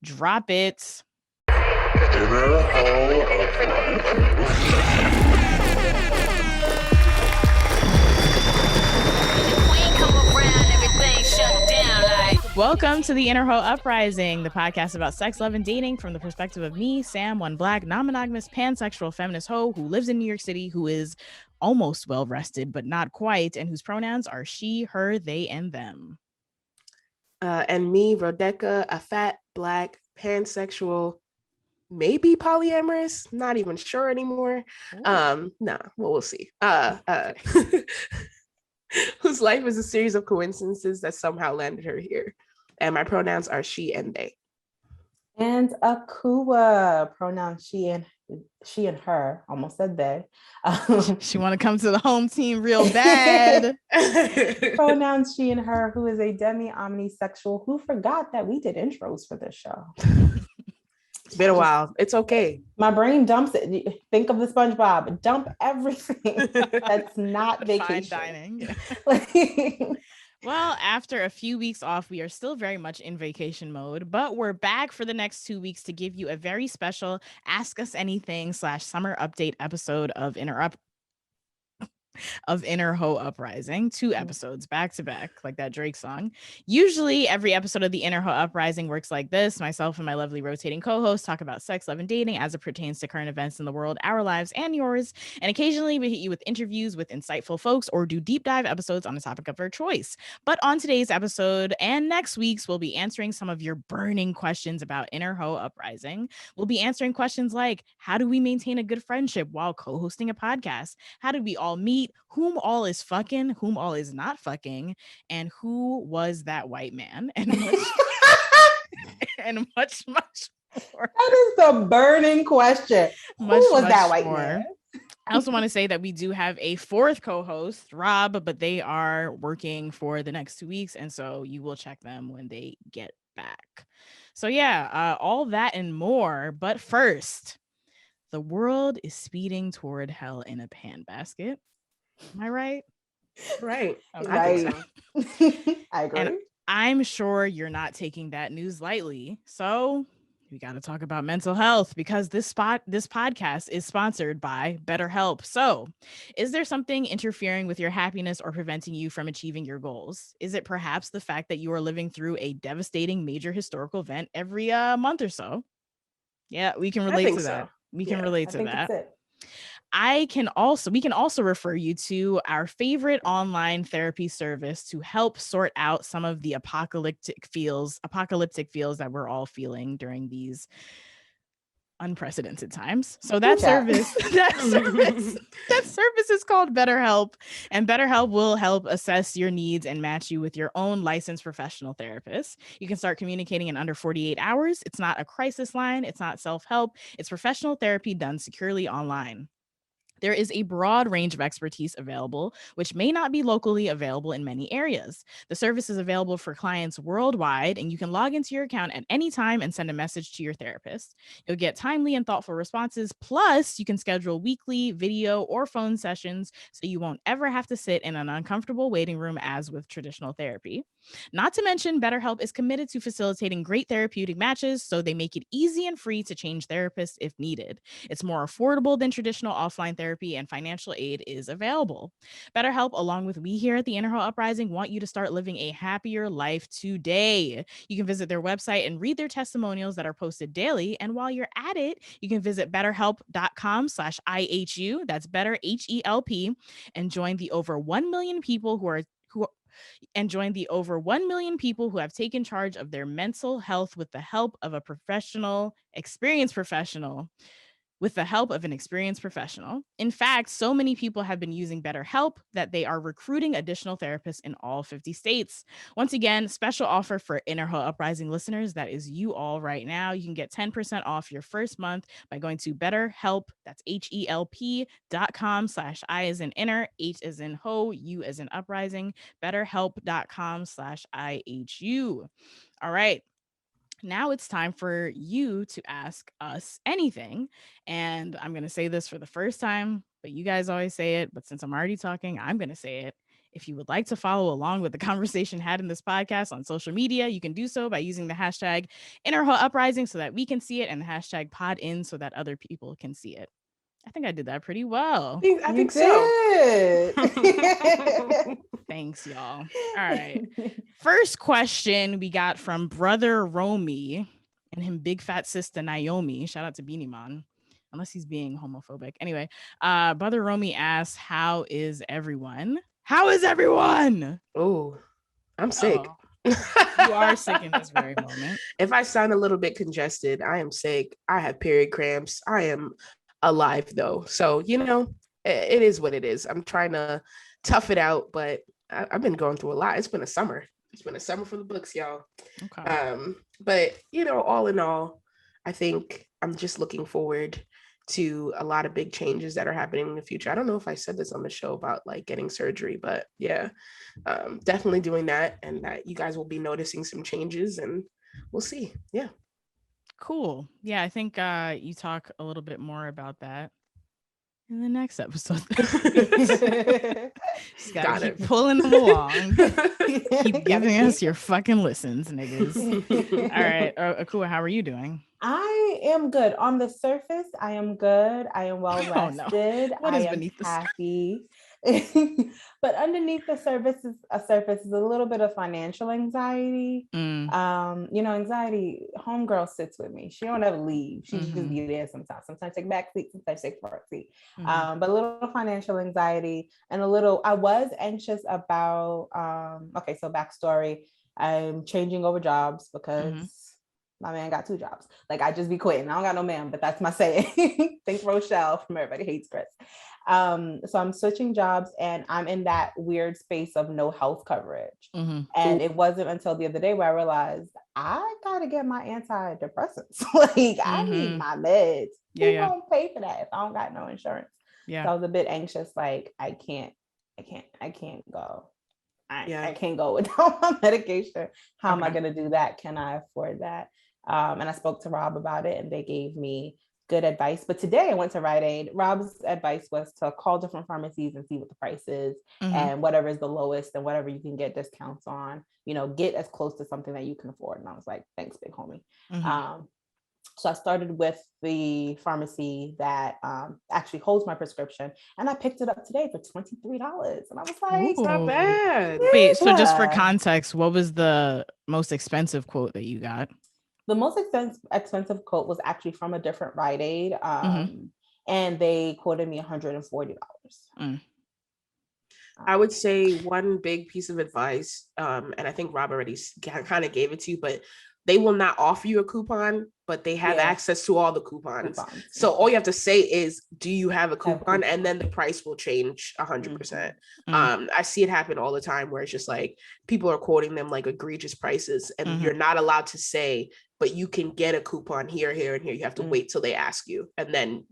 Drop it. Inner Hoe Uprising. Welcome to the Inner Hoe Uprising, the podcast about sex, love, and dating from the perspective of me, Sam, one black, non-monogamous, pansexual, feminist hoe who lives in New York City, who is almost well-rested, but not quite, and whose pronouns are she, her, they, and them. And me, Rodeka, a fat, black, pansexual, maybe polyamorous, not even sure anymore. We'll see. Whose life is a series of coincidences that somehow landed her here. And my pronouns are she and they. And Akua, pronouns she and her, almost said they. She want to come to the home team real bad. Pronouns she and her, who is a demi-omnisexual who forgot that we did intros for this show. It's been a while. It's okay. My brain dumps it. Think of the SpongeBob. Dump everything that's not vacation. Fine dining. Well, after a few weeks off, we are still very much in vacation mode, but we're back for the next 2 weeks to give you a very special Ask Us Anything / summer update episode of Inner Hoe Uprising, 2 episodes back to back, like that Drake song. Usually every episode of the Inner Hoe Uprising works like this. Myself and my lovely rotating co-hosts talk about sex, love, and dating as it pertains to current events in the world, our lives and yours. And occasionally we hit you with interviews with insightful folks or do deep dive episodes on a topic of our choice. But on today's episode and next week's, we'll be answering some of your burning questions about Inner Hoe Uprising. We'll be answering questions like, how do we maintain a good friendship while co-hosting a podcast? How did we all meet? Whom all is fucking, whom all is not fucking, and who was that white man? And much more. That is the burning question. Who was that white man? I also want to say that we do have a 4th co-host, Rob, but they are working for the next 2 weeks, and so you will check them when they get back. So yeah, all that and more. But first, the world is speeding toward hell in a handbasket. Am I right? Right. Okay. I agree. And I'm sure you're not taking that news lightly. So we got to talk about mental health because this podcast is sponsored by BetterHelp. So is there something interfering with your happiness or preventing you from achieving your goals? Is it perhaps the fact that you are living through a devastating major historical event every month or so? Yeah, we can relate to that. We can relate to that. We can also refer you to our favorite online therapy service to help sort out some of the apocalyptic feels that we're all feeling during these unprecedented times. So that service is called BetterHelp, and BetterHelp will help assess your needs and match you with your own licensed professional therapist. You can start communicating in under 48 hours. It's not a crisis line. It's not self-help. It's professional therapy done securely online. There is a broad range of expertise available, which may not be locally available in many areas. The service is available for clients worldwide, and you can log into your account at any time and send a message to your therapist. You'll get timely and thoughtful responses. Plus, you can schedule weekly video or phone sessions so you won't ever have to sit in an uncomfortable waiting room as with traditional therapy. Not to mention, BetterHelp is committed to facilitating great therapeutic matches, so they make it easy and free to change therapists if needed. It's more affordable than traditional offline therapy, and financial aid is available. BetterHelp, along with we here at the Inner Hoe Uprising, want you to start living a happier life today. You can visit their website and read their testimonials that are posted daily. And while you're at it, you can visit betterhelp.com/IHU. That's better HELP, and join the over 1 million people who have taken charge of their mental health with the help of an experienced professional. In fact, so many people have been using BetterHelp that they are recruiting additional therapists in all 50 states. Once again, special offer for Inner Hoe Uprising listeners. That is you all right now. You can get 10% off your first month by going to BetterHelp. That's HELP.com/I as in inner, H as in hoe, U as in uprising, BetterHelp.com/IHU. All right. Now it's time for you to ask us anything. And I'm going to say this for the first time, but you guys always say it. But since I'm already talking, I'm going to say it. If you would like to follow along with the conversation had in this podcast on social media, you can do so by using the hashtag Inner Hoe Uprising so that we can see it, and the hashtag PodIn so that other people can see it. I think I did that pretty well. I You think so. did. Thanks, y'all. All right. First question we got from Brother Romy and him big fat sister Naomi. Shout out to Beanie Man, unless he's being homophobic. Anyway, Brother Romy asks, "How is everyone? How is everyone?" Oh, I'm sick. Oh, you are sick in this very moment. If I sound a little bit congested, I am sick. I have period cramps. I am alive though. So, it is what it is. I'm trying to tough it out, but I've been going through a lot. It's been a summer. It's been a summer for the books, y'all. Okay. But all in all, I think I'm just looking forward to a lot of big changes that are happening in the future. I don't know if I said this on the show about like getting surgery, but yeah, definitely doing that, and that you guys will be noticing some changes, and we'll see. Yeah. Cool. Yeah, I think you talk a little bit more about that in the next episode. Just gotta keep pulling them along. Keep giving us your fucking listens, niggas. All right, Akua, how are you doing? I am good. On the surface, I am good. I am well rested. What I is am beneath the happy. But underneath the surface is a little bit of financial anxiety. Anxiety, homegirl sits with me. She don't ever leave. She just be there sometimes. Sometimes take back seat, sometimes take front seat. But a little financial anxiety and I was anxious about so backstory. I'm changing over jobs because my man got 2 jobs. Like, I just be quitting. I don't got no man, but that's my saying. Thanks, Rochelle, from Everybody Hates Chris. So I'm switching jobs, and I'm in that weird space of no health coverage. And it wasn't until the other day where I realized I gotta get my antidepressants. Like, I need my meds. Who gonna pay for that if I don't got no insurance? So I was a bit anxious. Like, I can't go. I can't go without my medication. How am I going to do that? Can I afford that? And I spoke to Rob about it, and they gave me good advice. But today I went to Rite Aid. Rob's advice was to call different pharmacies and see what the price is, and whatever is the lowest and whatever you can get discounts on, get as close to something that you can afford. And I was like, thanks, big homie. So I started with the pharmacy that actually holds my prescription, and I picked it up today for $23. And I was like, it's not bad. Wait, so just for context, what was the most expensive quote that you got? The most expensive quote was actually from a different Rite Aid, and they quoted me $140. I would say one big piece of advice, and I think Rob already kind of gave it to you, but they will not offer you a coupon, but they have access to all the coupons. So all you have to say is, do you have a coupon? And then the price will change 100%. I see it happen all the time where it's just like people are quoting them like egregious prices, and you're not allowed to say, but you can get a coupon here, here, and here. You have to wait till they ask you, and then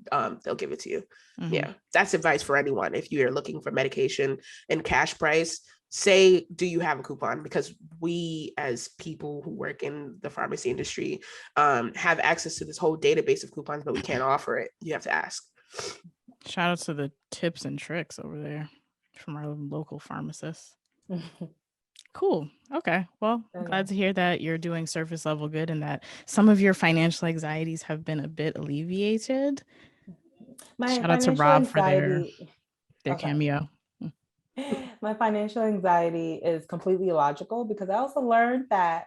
they'll give it to you. Yeah, that's advice for anyone. If you're looking for medication and cash price, say, do you have a coupon? Because we, as people who work in the pharmacy industry, have access to this whole database of coupons, but we can't offer it. You have to ask. Shout out to the tips and tricks over there from our local pharmacists. Cool. Okay. Well, I'm glad to hear that you're doing surface level good and that some of your financial anxieties have been a bit alleviated. Shout out to Rob for their cameo. My financial anxiety is completely illogical because I also learned that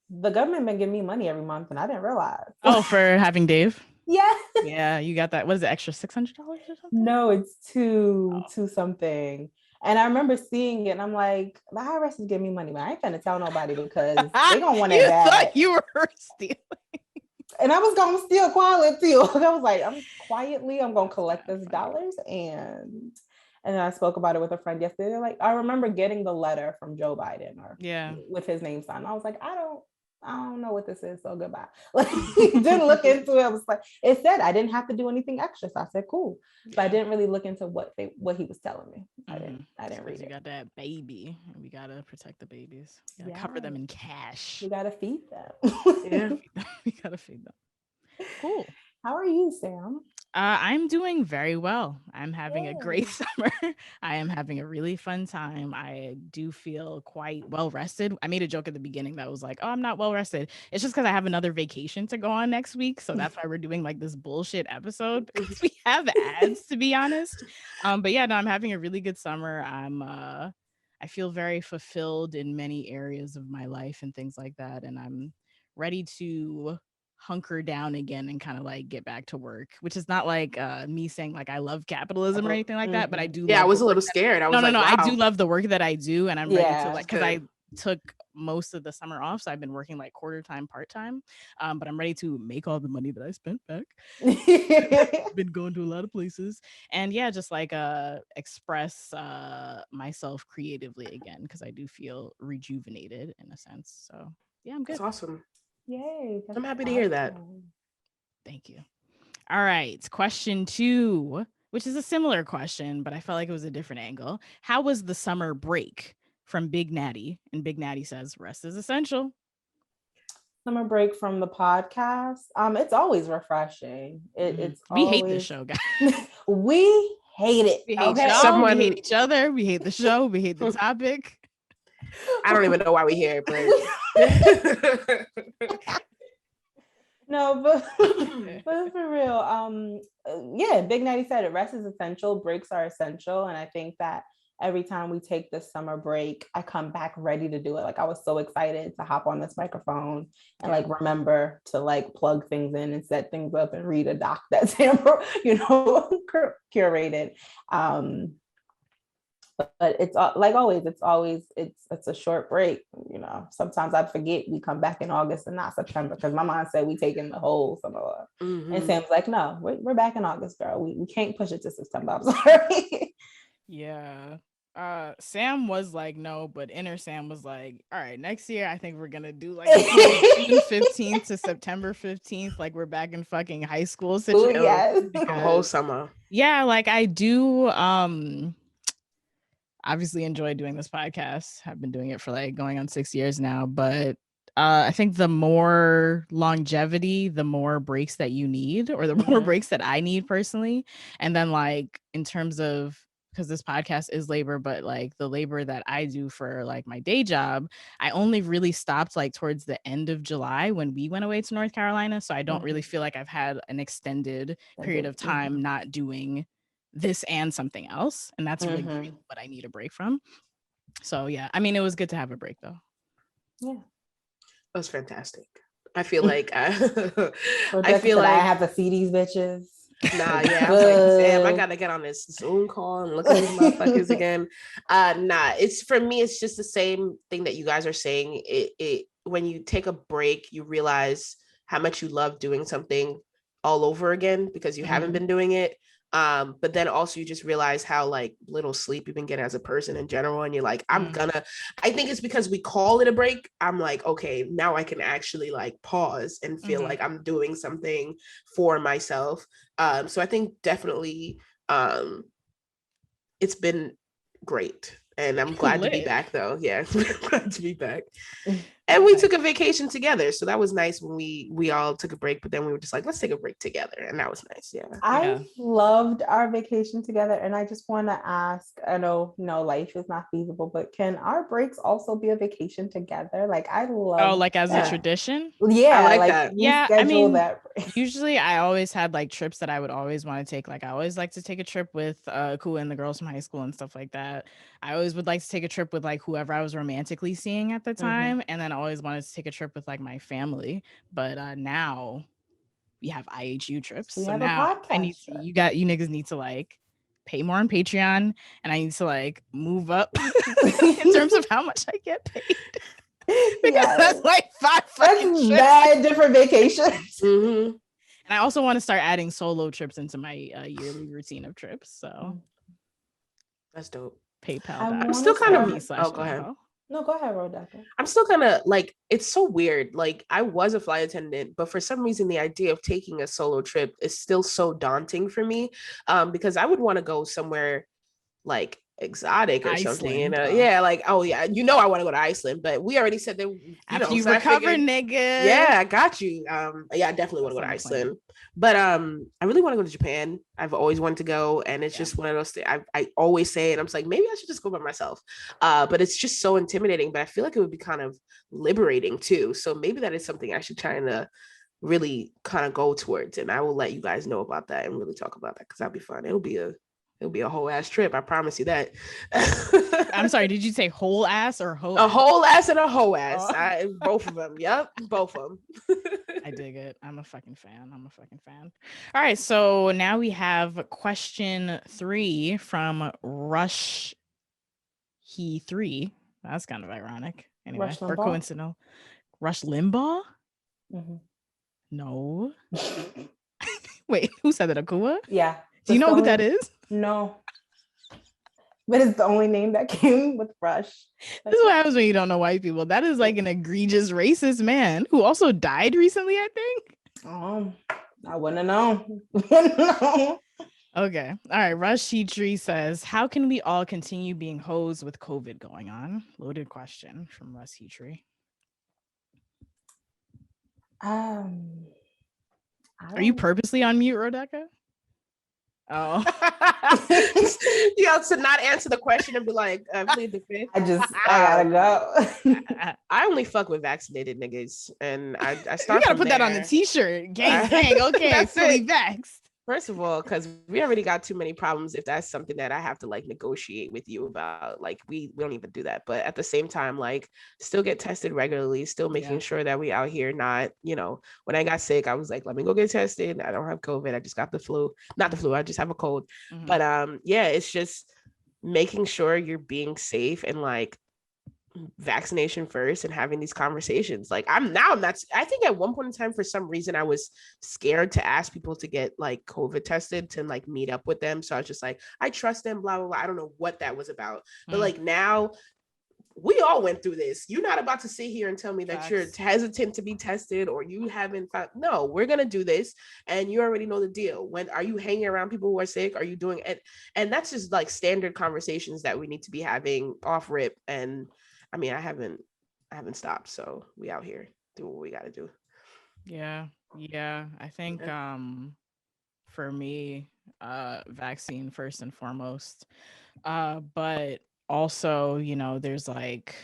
the government been giving me money every month and I didn't realize. Oh, for having Dave? Yeah. Yeah, you got that. What is it, extra $600 or something? No, it's two something. And I remember seeing it and I'm like, the IRS is giving me money, but I ain't finna tell nobody because they gonna want it back. You thought you were stealing. And I was gonna steal quietly too. I was like, I'm gonna collect this dollars. And then I spoke about it with a friend yesterday. They're like, I remember getting the letter from Joe Biden or with his name signed. I was like, I don't know what this is, so goodbye. Like, didn't look into it. I was like, it said I didn't have to do anything extra. So I said, cool. But I didn't really look into what he was telling me. I didn't read it. You got that baby, and we gotta protect the babies. We gotta cover them in cash. We gotta feed them. We gotta feed them. Cool. How are you, Sam? I'm doing very well. I'm having a great summer. I am having a really fun time. I do feel quite well rested. I made a joke at the beginning that was like, "Oh, I'm not well rested." It's just because I have another vacation to go on next week, so that's why we're doing like this bullshit episode because we have ads, to be honest. But yeah, no, I'm having a really good summer. I feel very fulfilled in many areas of my life and things like that, and I'm ready to hunker down again and kind of like get back to work, which is not like me saying like I love capitalism or anything like that, but I do Yeah, I love was the a little work scared. I no was no like, no I do wow. love the work that I do, and I'm ready to Yeah, like, because I took most of the summer off, so I've been working like quarter time, part time, but I'm ready to make all the money that I spent back. Been going to a lot of places, and yeah, just like express myself creatively again, because I do feel rejuvenated in a sense. So yeah, I'm good. That's awesome. Yay. I'm happy to hear that. Thank you. All right, question 2, which is a similar question, but I felt like it was a different angle. How was the summer break? From Big Natty, and Big Natty says rest is essential. Summer break from the podcast. It's always refreshing. It's We hate always this show, guys. we hate it. We hate Okay. y'all. We hate each other. We hate the show. We hate the topic. I don't even know why we're here, but no, but for real, yeah, Big Natty said it. Rest is essential. Breaks are essential, and I think that every time we take this summer break, I come back ready to do it. Like I was so excited to hop on this microphone and like remember to like plug things in and set things up and read a doc that Sam, curated. But it's like always, it's a short break. Sometimes I forget we come back in August and not September, because my mom said we taking the whole summer off. And Sam's like, no, we're back in August, girl. We can't push it to September. I'm sorry. Yeah. Sam was like, no, but Inner Sam was like, all right, next year I think we're gonna do like June 15th to September 15th, like we're back in fucking high school situation. Yes. The whole summer. Yeah, like I do obviously enjoy doing this podcast. I've been doing it for like going on 6 years now, but I think the more longevity, the more breaks that you need, or the more breaks that I need personally. And then like in terms of, because this podcast is labor, but like the labor that I do for like my day job, I only really stopped like towards the end of July when we went away to North Carolina. So I don't really feel like I've had an extended period of time not doing this and something else. And that's really what I need a break from. So yeah, I mean, it was good to have a break though. Yeah. That was fantastic. I feel like I have to see these bitches. Nah, yeah. I was like, Sam, I gotta get on this Zoom call and look at these motherfuckers again. Nah, it's for me, it's just the same thing that you guys are saying. It when you take a break, you realize how much you love doing something all over again because you haven't been doing it. But then also you just realize how like little sleep you've been getting as a person in general, and you're like, I think it's because we call it a break. I'm like, okay, now I can actually like pause and feel like I'm doing something for myself. So I think definitely it's been great, and I'm glad to be back though. Yeah, glad to be back. And we took a vacation together, so that was nice when we all took a break, but then we were just like, let's take a break together, and that was nice. Yeah, I loved our vacation together, and I just want to ask, I know life is not feasible, but can our breaks also be a vacation together? Like I love like as a tradition. Yeah, I like that. Yeah, I mean, that usually I always had like trips that I would always want to take. Like I always like to take a trip with Kua and the girls from high school and stuff like that. I always would like to take a trip with like whoever I was romantically seeing at the time, and then I always wanted to take a trip with like my family. But now we have IHU trips. So now I need to, you niggas need to like pay more on Patreon, and I need to like move up in terms of how much I get paid. Because that's like 5 fucking trips. Bad different vacations. And I also want to start adding solo trips into my yearly routine of trips. So that's dope. PayPal. I'm still kind of. Oh, go ahead. No, go ahead, Rebecca. I'm still kind of like, it's so weird. Like I was a flight attendant, but for some reason, the idea of taking a solo trip is still so daunting for me. Because I would want to go somewhere like exotic or something, you Iceland, know. oh. Yeah, like, oh yeah, you know I want to go to Iceland, but we already said that, you After know, you so I recover, figured, nigga. yeah, I got you. Yeah, I definitely want to go That's to on the plan. Iceland, but I really want to go to Japan. I've always wanted to go, and it's Yeah. just one of those things. I always say it. I'm just like, maybe I should just go by myself. But it's just so intimidating. But I feel like it would be kind of liberating too. So maybe that is something I should try to really kind of go towards, and I will let you guys know about that and really talk about that because that'll be fun. It'll be a whole ass trip. I promise you that. I'm sorry. Did you say whole ass or whole? A whole ass and a whole ass. Oh. Both of them. Yep, both of them. I dig it. I'm a fucking fan. All right. So now we have question 3 from Rush He 3. That's kind of ironic. Anyway, Rush or Limbaugh? coincidental. Rush Limbaugh? Mm-hmm. No. Wait, who said that? Akua? Yeah. Do you know who that is? No. But it's the only name that came with Rush. This is what happens when you don't know white people. That is like an egregious racist man who also died recently, I think. I wouldn't know. Okay. All right. Rush Tree says, how can we all continue being hoes with COVID going on? Loaded question from Russ Tree. Are you purposely on mute, Rodeka? Oh. To not answer the question and be like, plead the fifth. I gotta go. I only fuck with vaccinated niggas, and I start. You gotta put that on the t-shirt. Gang. Okay, fully vaxxed. First of all, because we already got too many problems. If that's something that I have to like negotiate with you about, like we don't even do that. But at the same time, like still get tested regularly, still making sure that we out here not, you know, when I got sick, I was like, let me go get tested. I don't have COVID. I just got the flu. Not the flu. I just have a cold. Mm-hmm. But yeah, it's just making sure you're being safe and like vaccination first and having these conversations. Like I think at one point in time, for some reason, I was scared to ask people to get like COVID tested to like meet up with them. So I was just like, I trust them, blah, blah, blah. I don't know what that was about. But like now we all went through this. You're not about to sit here and tell me that you're hesitant to be tested or you haven't found. No, we're going to do this. And you already know the deal. When are you hanging around people who are sick? Are you doing it? And that's just like standard conversations that we need to be having off rip. And I mean, I haven't stopped. So we out here doing what we got to do. Yeah. I think for me, vaccine first and foremost. But also, you know, there's like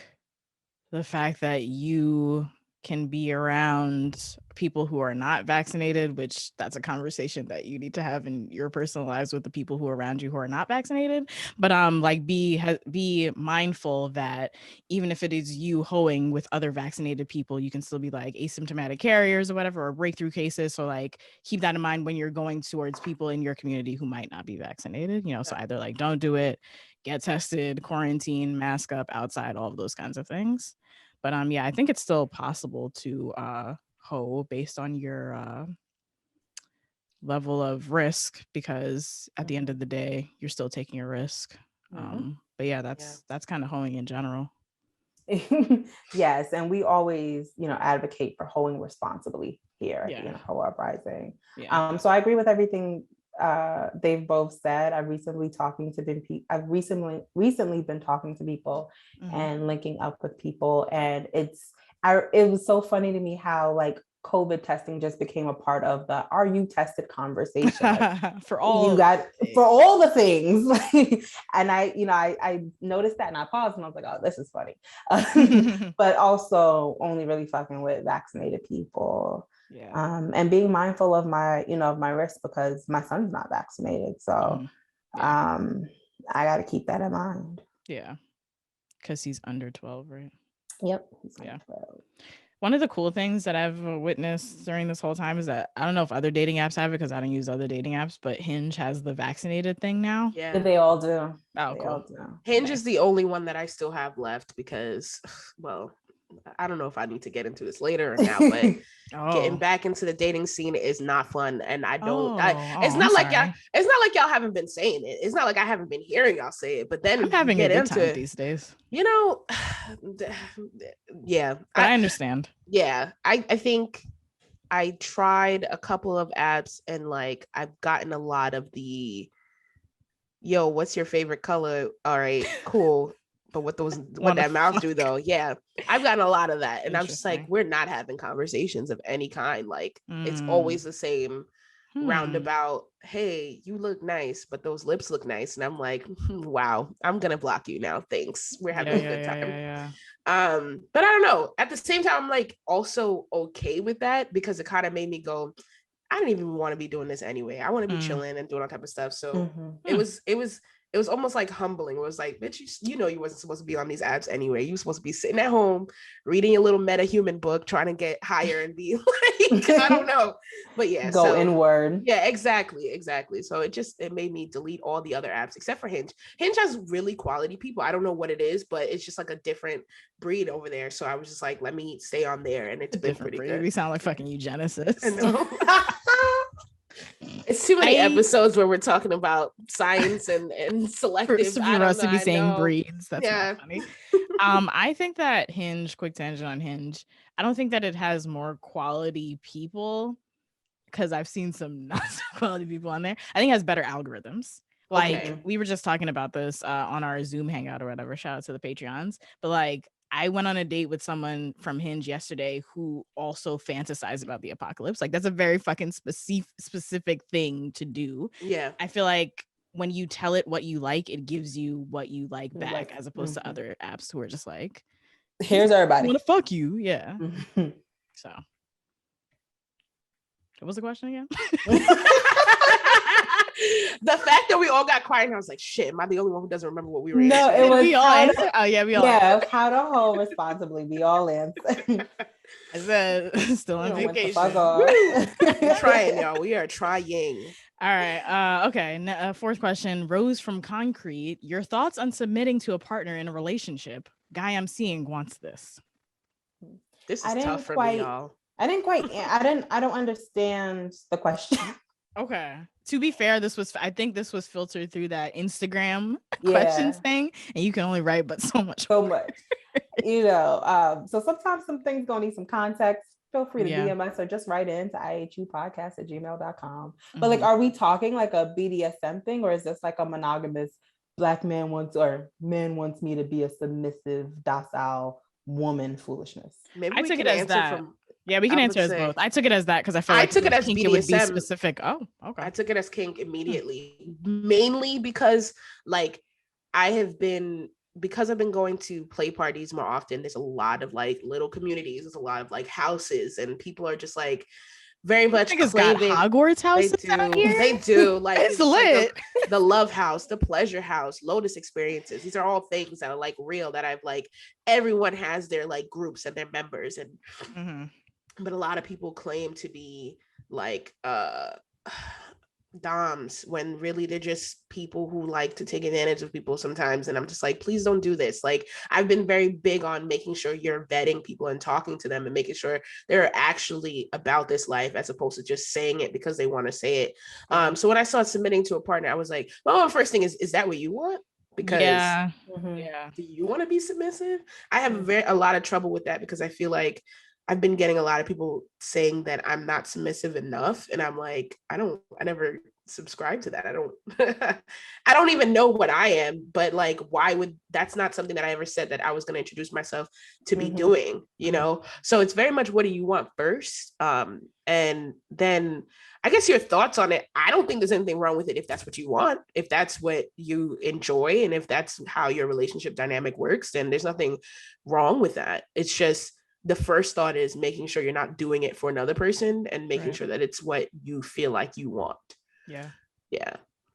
the fact that you can be around people who are not vaccinated, which that's a conversation that you need to have in your personal lives with the people who are around you who are not vaccinated. But like be mindful that even if it is you hoeing with other vaccinated people, you can still be like asymptomatic carriers or whatever, or breakthrough cases. So like keep that in mind when you're going towards people in your community who might not be vaccinated, you know. So either like don't do it, get tested, quarantine, mask up outside, all of those kinds of things. But yeah, I think it's still possible to hoe based on your level of risk, because at the end of the day, you're still taking a risk. But yeah, that's kind of hoeing in general. Yes, and we always, you know, advocate for hoeing responsibly here at the Inner Hoe Uprising. So I agree with everything they've both said. I've recently been talking to people and linking up with people, and it was so funny to me how like COVID testing just became a part of the "Are you tested?" conversation. Like, for all the things. And I noticed that and I paused and I was like, oh, this is funny. But also only really fucking with vaccinated people. And being mindful of my risk, because my son's not vaccinated. So I got to keep that in mind. Yeah. Because he's under 12, right? Yep. He's under 12. One of the cool things that I've witnessed during this whole time is that I don't know if other dating apps have it, because I don't use other dating apps, but Hinge has the vaccinated thing now. Yeah, they all do. Oh, they cool. all do. Hinge is the only one that I still have left because, well, I don't know if I need to get into this later or now, but getting back into the dating scene is not fun. And I don't, it's not like y'all haven't been saying it. It's not like I haven't been hearing y'all say it, but then I'm having a good time these days. You know, yeah. But I understand. Yeah. I think I tried a couple of apps and like, I've gotten a lot of the, yo, what's your favorite color? All right, cool. But what that mouth do though? Yeah, I've gotten a lot of that, and I'm just like, we're not having conversations of any kind. Like it's always the same roundabout. Hey, you look nice, but those lips look nice, and I'm like, wow, I'm gonna block you now. Thanks, we're having a good time. But I don't know. At the same time, I'm like also okay with that because it kind of made me go, I don't even want to be doing this anyway. I want to be chilling and doing all type of stuff. So it was almost like humbling. It was like, bitch, you know, you wasn't supposed to be on these apps anyway. You were supposed to be sitting at home, reading a little meta human book, trying to get higher and be like, I don't know. But yeah. Go inward. Yeah, exactly. So it made me delete all the other apps except for Hinge. Hinge has really quality people. I don't know what it is, but it's just like a different breed over there. So I was just like, let me stay on there. And it's been pretty good. We sound like fucking eugenicists. I know. It's too many episodes where we're talking about science and selective. For us to be saying breeds, that's not funny. I think that Hinge, quick tangent on Hinge, I don't think that it has more quality people because I've seen some not so quality people on there. I think it has better algorithms. Like we were just talking about this on our Zoom hangout or whatever. Shout out to the Patreons. But like I went on a date with someone from Hinge yesterday who also fantasized about the apocalypse. Like that's a very fucking specific thing to do. Yeah. I feel like when you tell it what you like, it gives you what you like back, as opposed to other apps who are just like, here's everybody. I want to fuck you. Yeah. So what was the question again? The fact that we all got quiet and I was like, shit, am I the only one who doesn't remember what we were No, answering? it was we all answered. Oh yeah, we all answered. How to hold responsibly. We all answered. I said still on vacation. Trying, y'all. We are trying. All right. Okay. Fourth question. Rose from Concrete. Your thoughts on submitting to a partner in a relationship? Guy I'm seeing wants this. This is tough for me, y'all. I don't understand the question. Okay. To be fair, I think this was filtered through that Instagram questions thing, and you can only write but so much. You know, so sometimes some things gonna need some context. Feel free to DM us or just write in to ihupodcast@gmail.com. But like, are we talking like a BDSM thing, or is this like a monogamous black man wants me to be a submissive, docile woman foolishness? Maybe I took it as that. Yeah, we can answer as both. I took it as that because I felt like I took it as kink, it would be specific. Oh, okay. I took it as kink immediately, mainly because like I've been going to play parties more often. There's a lot of like little communities. There's a lot of like houses, and people are just like very much claiming Hogwarts houses. They do. Like it's lit. Like the Love House, the Pleasure House, Lotus Experiences. These are all things that are like real that I've like. Everyone has their like groups and their members, and but a lot of people claim to be like doms when really they're just people who like to take advantage of people sometimes. And I'm just like, please don't do this. Like I've been very big on making sure you're vetting people and talking to them and making sure they're actually about this life as opposed to just saying it because they want to say it. So when I saw submitting to a partner, I was like, well, first thing is that what you want? Because do you want to be submissive? I have a lot of trouble with that because I feel like I've been getting a lot of people saying that I'm not submissive enough. And I'm like, I never subscribe to that. I don't even know what I am, but like, that's not something that I ever said that I was going to introduce myself to be doing, you know? So it's very much, what do you want first? And then I guess your thoughts on it. I don't think there's anything wrong with it if that's what you want, if that's what you enjoy, and if that's how your relationship dynamic works, then there's nothing wrong with that. It's just, the first thought is making sure you're not doing it for another person and making sure that it's what you feel like you want.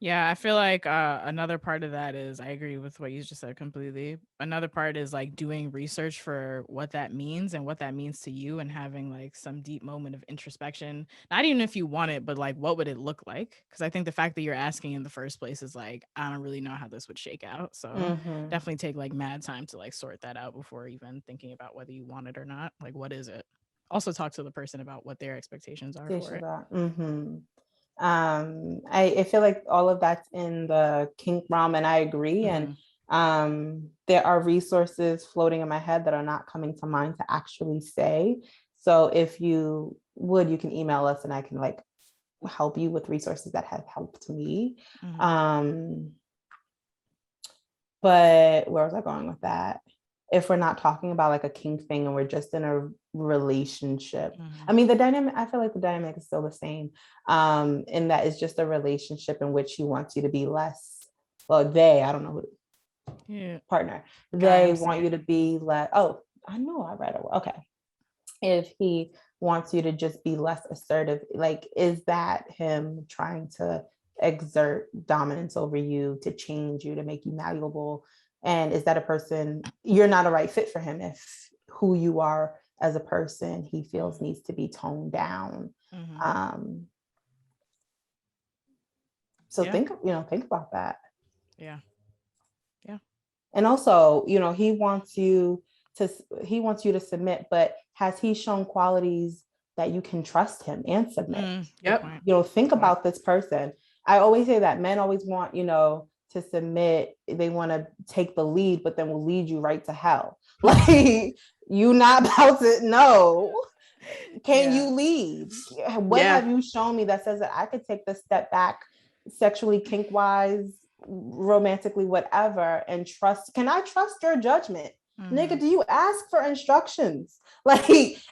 Yeah, I feel like another part of that is, I agree with what you just said completely. Another part is like doing research for what that means and what that means to you, and having like some deep moment of introspection. Not even if you want it, but like, what would it look like? Because I think the fact that you're asking in the first place is like, I don't really know how this would shake out. So definitely take like mad time to like sort that out before even thinking about whether you want it or not. Like, what is it? Also talk to the person about what their expectations are for it. I feel like all of that's in the kink realm, and I agree. And there are resources floating in my head that are not coming to mind to actually say. So if you would, you can email us and I can like help you with resources that have helped me. But where was I going with that? If we're not talking about like a kink thing and we're just in a relationship, I mean, the dynamic, I feel like the dynamic is still the same. In that it's just a relationship in which he wants you to be less, well, I don't know who, partner, they want you to be less, I know I read it. Okay. If he wants you to just be less assertive, like, is that him trying to exert dominance over you, to change you, to make you malleable? And is that a person, you're not a right fit for him if who you are as a person he feels needs to be toned down? So think about that. Yeah. And also, he wants you to submit, but has he shown qualities that you can trust him and submit? Think about this person. I always say that men always want, to submit. They want to take the lead, but then will lead you right to hell. Like, you not about to know. Can you lead? What have you shown me that says that I could take the step back sexually, kink wise, romantically, whatever, and trust? Can I trust your judgment? Nigga, do you ask for instructions? Like,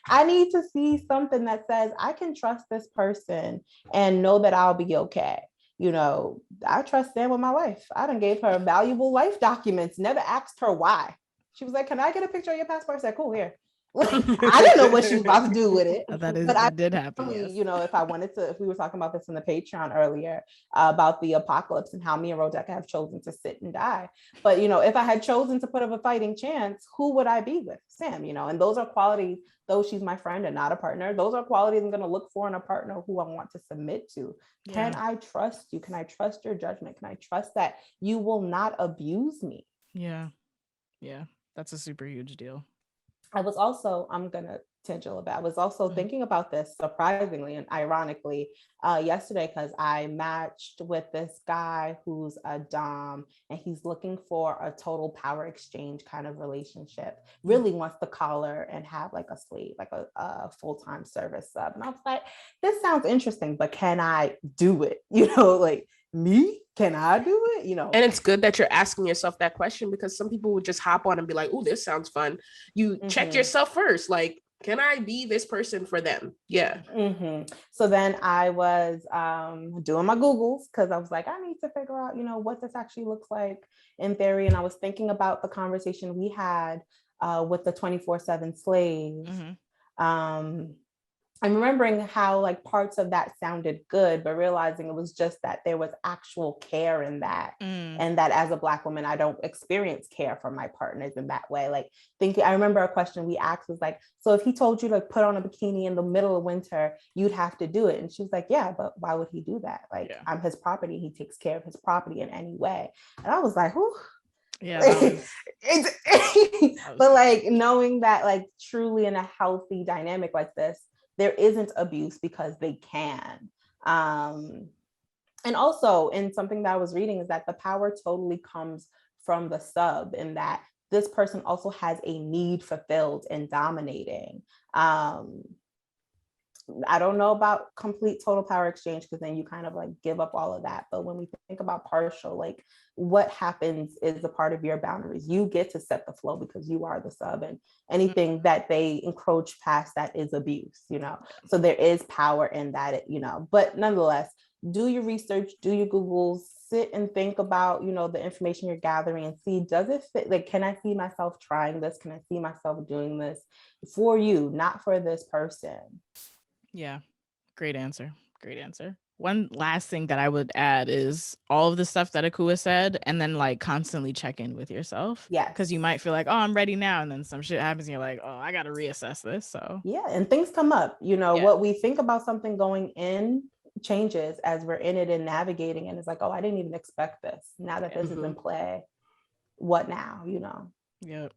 I need to see something that says I can trust this person and know that I'll be okay. I trust Sam with my life. I done gave her valuable life documents, never asked her why. She was like, can I get a picture of your passport? I said, cool, here. Like, I didn't know what she was about to do with it. That did happen. Yes. If we were talking about this in the Patreon earlier, about the apocalypse and how me and Rodeka have chosen to sit and die. But, if I had chosen to put up a fighting chance, who would I be with? Sam, and those are qualities, though she's my friend and not a partner, those are qualities I'm going to look for in a partner who I want to submit to. Can I trust you? Can I trust your judgment? Can I trust that you will not abuse me? Yeah. That's a super huge deal. I'm gonna tangent a little bit. I was also thinking about this surprisingly and ironically yesterday, because I matched with this guy who's a dom and he's looking for a total power exchange kind of relationship. Really wants to collar and have like a slave, like a full-time service sub. And I was like, this sounds interesting, but can I do it? Like, me? Can I do it? And it's good that you're asking yourself that question, because some people would just hop on and be like, oh, this sounds fun. You check yourself first. Like, can I be this person for them? Yeah. So then I was doing my Googles, because I was like, I need to figure out, what this actually looks like in theory. And I was thinking about the conversation we had with the 24/7 slave. I'm remembering how like parts of that sounded good, but realizing it was just that there was actual care in that. And that as a Black woman, I don't experience care from my partners in that way. Like, I remember a question we asked was like, so if he told you to put on a bikini in the middle of winter, you'd have to do it. And she was like, yeah, but why would he do that? Like, I'm his property. He takes care of his property in any way. And I was like, whew. But like, knowing that like truly in a healthy dynamic like this, there isn't abuse because they can. And also, in something that I was reading, is that the power totally comes from the sub, in that this person also has a need fulfilled in dominating. I don't know about complete total power exchange, because then you kind of like give up all of that. But when we think about partial, like, what happens is a part of your boundaries. You get to set the flow because you are the sub, and anything that they encroach past that is abuse, So there is power in that, but nonetheless, do your research, do your Googles, sit and think about, the information you're gathering and see, does it fit? Like, can I see myself trying this? Can I see myself doing this for you, not for this person? Yeah. Great answer. One last thing that I would add is all of the stuff that Akua said, and then like constantly check in with yourself. Yeah. Because you might feel like, oh, I'm ready now. And then some shit happens and you're like, oh, I got to reassess this. So yeah. And things come up, what we think about something going in changes as we're in it and navigating. And it's like, oh, I didn't even expect this. Now that this is in play, what now, Yep.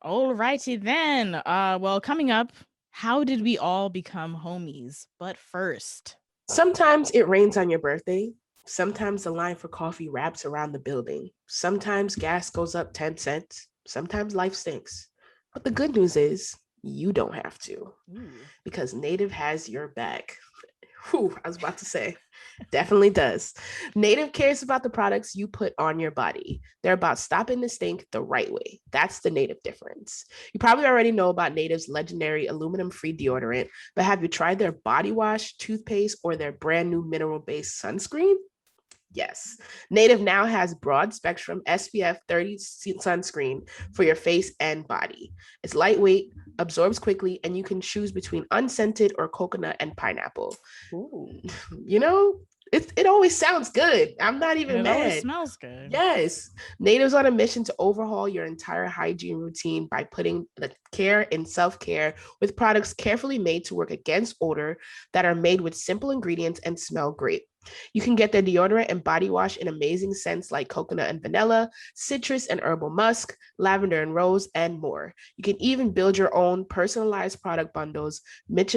All righty then. Well, coming up, how did we all become homies? But first, sometimes it rains on your birthday. Sometimes the line for coffee wraps around the building. Sometimes gas goes up 10 cents. Sometimes life stinks. But the good news is you don't have to, because Native has your back. Whew, I was about to say, definitely does. Native cares about the products you put on your body. They're about stopping the stink the right way. That's the Native difference. You probably already know about Native's legendary aluminum-free deodorant, but have you tried their body wash, toothpaste, or their brand new mineral-based sunscreen? Yes. Native now has broad spectrum SPF 30 sunscreen for your face and body. It's lightweight, absorbs quickly, and you can choose between unscented or coconut and pineapple. Ooh. You know, it always sounds good. I'm not even And it mad. always smells good. Yes. Native's on a mission to overhaul your entire hygiene routine by putting the care in self-care with products carefully made to work against odor that are made with simple ingredients and smell great. You can get their deodorant and body wash in amazing scents like coconut and vanilla, citrus and herbal musk, lavender and rose, and more. You can even build your own personalized product bundles, mix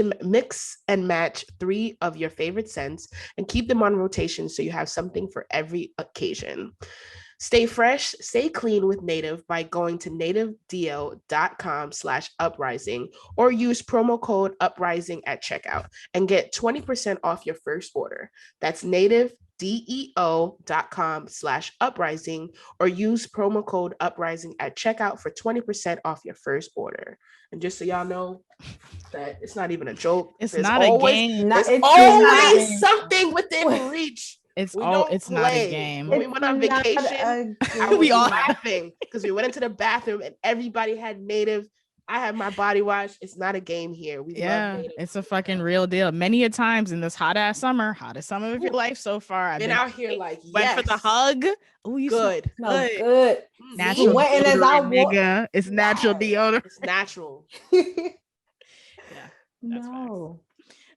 and match 3 of your favorite scents, and keep them on rotation so you have something for every occasion. Stay fresh, stay clean with Native by going to nativedeo.com/uprising or use promo code uprising at checkout and get 20% off your first order. That's nativedeo.com/uprising or use promo code uprising at checkout for 20% off your first order. And just so y'all know that it's not even a joke. It's not a game. There's It's always something within reach. It's We all. don't It's not a play. game. When we went on not vacation, a I was We all- laughing because we went into the bathroom and everybody had Native. I had my body wash. It's not a game here. We love Yeah, Native. it's a fucking real deal. Many a times in this hot ass summer, hottest summer of your life so far. I've Been out here like, went for the yes, hug. Oh, you good. smell good. Natural Went in as I deodorant, walk- nigga. It's natural deodorant. It's natural. Yeah, that's facts. No.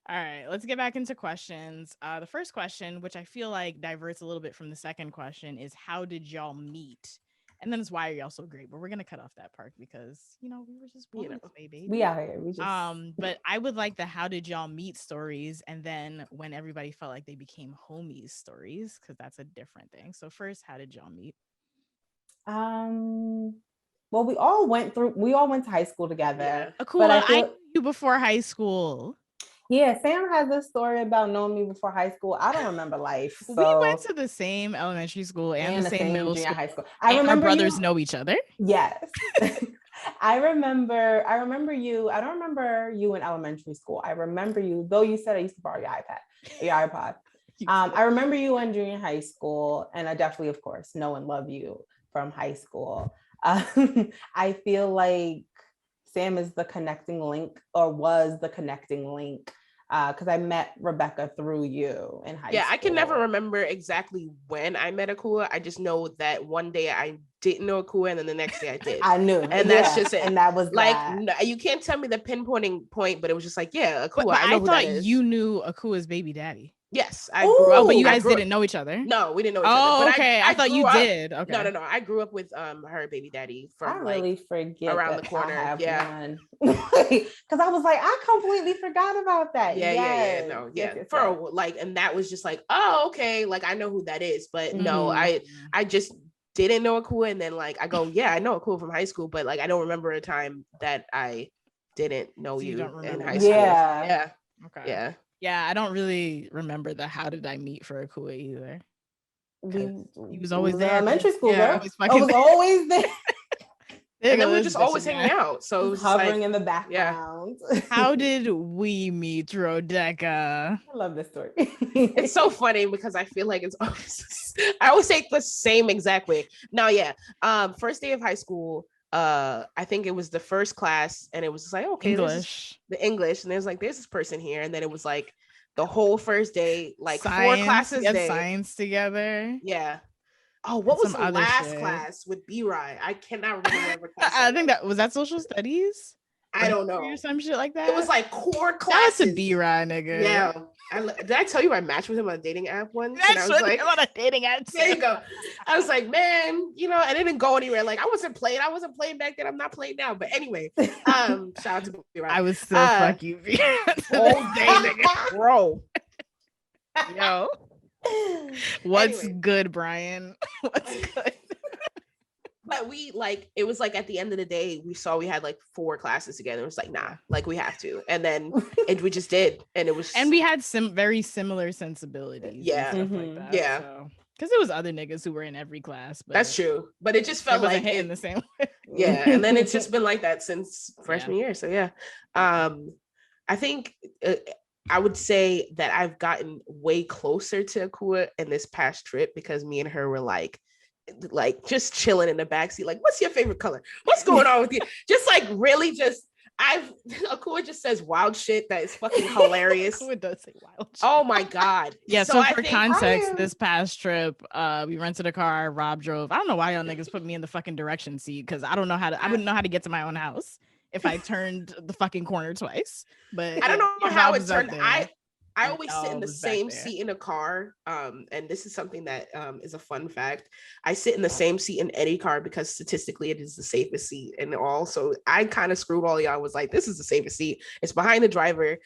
All right, let's get back into questions. The first question, which I feel like diverts a little bit from the second question, is how did y'all meet? And then it's why are y'all so great? But we're gonna cut off that part because we were just boys, baby. We out here. We just But I would like the how did y'all meet stories, and then when everybody felt like they became homies stories, because that's a different thing. So first, how did y'all meet? well, we all went to high school together. Cool. But I knew you before high school. Yeah, Sam has this story about knowing me before high school. I don't remember life. So. We went to the same elementary school and the same middle junior school. high school. I remember our brothers know each other. Yes. I remember you. I don't remember you in elementary school. I remember you, though you said I used to borrow your iPod. I remember you in junior high school, and I definitely, of course, know and love you from high school. I feel like Sam is the connecting link, or was the connecting link, because I met Rebecca through you in high school. Yeah, I can never remember exactly when I met Akua. I just know that one day I didn't know Akua, and then the next day I did. I knew, and that's just it. And that was like that. You can't tell me the pinpointing point, but it was just like, yeah, Akua. But I know I who thought that is. you knew Akua's baby daddy. Yes, I grew up. But you guys didn't know each other. No, we didn't know each other. But okay. I thought you did. Okay. No. I grew up with her baby daddy from I really forget around the corner. Because I was like, I completely forgot about that. And that was just like, oh, okay, like I know who that is, but no, I just didn't know Akua, and then like I go, yeah, I know Akua from high school, but like I don't remember a time that I didn't know you in high school. Yeah. Okay. Yeah, I don't really remember the how did I meet for Akua either. He was always there. Elementary school, I was always there. And then we were just always hanging out. So it was hovering in the background. Yeah. How did we meet, Rodeca? I love this story. It's so funny because I feel like it's always, I always say the same exact way. Now, first day of high school, I think it was the first class, and it was just like, okay, the English, and there's like, there's this person here, and then it was like the whole first day, like science, 4 classes day, science together. Yeah. Oh, what was the last class with B-Rye? I cannot remember. I think that was social studies. I don't know, or some shit like that. It was like core classes. That's a B-Rye, nigga. Yeah. Did I tell you I matched with him on a dating app once? I was like, on a dating app. There you go. I was like, man, I didn't go anywhere. Like I wasn't playing back then. I'm not playing now. But anyway, shout out to B-Rye. I was still fuck you all day, nigga. Bro. Yo. What's good, Brian? What's good? But we like, it was like at the end of the day, we saw we had like 4 classes together. It was like, nah, like we have to. And then we just did. And it was, and we had some very similar sensibilities. Yeah. And stuff like that. Yeah. So, because there was other niggas who were in every class. But that's true. But it just felt like hitting the same way. Yeah. And then it's just been like that since freshman year. So yeah. I think I would say that I've gotten way closer to Akua in this past trip because me and her were like just chilling in the backseat. Like, what's your favorite color? What's going on with you? Just like really just Akua just says wild shit that is fucking hilarious. Akua does say wild shit. Oh my God. Yeah, so for context, this past trip, we rented a car, Rob drove. I don't know why y'all niggas put me in the fucking direction seat because I wouldn't know how to get to my own house if I turned the fucking corner twice. But I don't know how it turned. I And always sit in the same seat in a car. And this is something that is a fun fact. I sit in the same seat in any car because statistically it is the safest seat. And also I kind of screwed all y'all. Was like, this is the safest seat. It's behind the driver.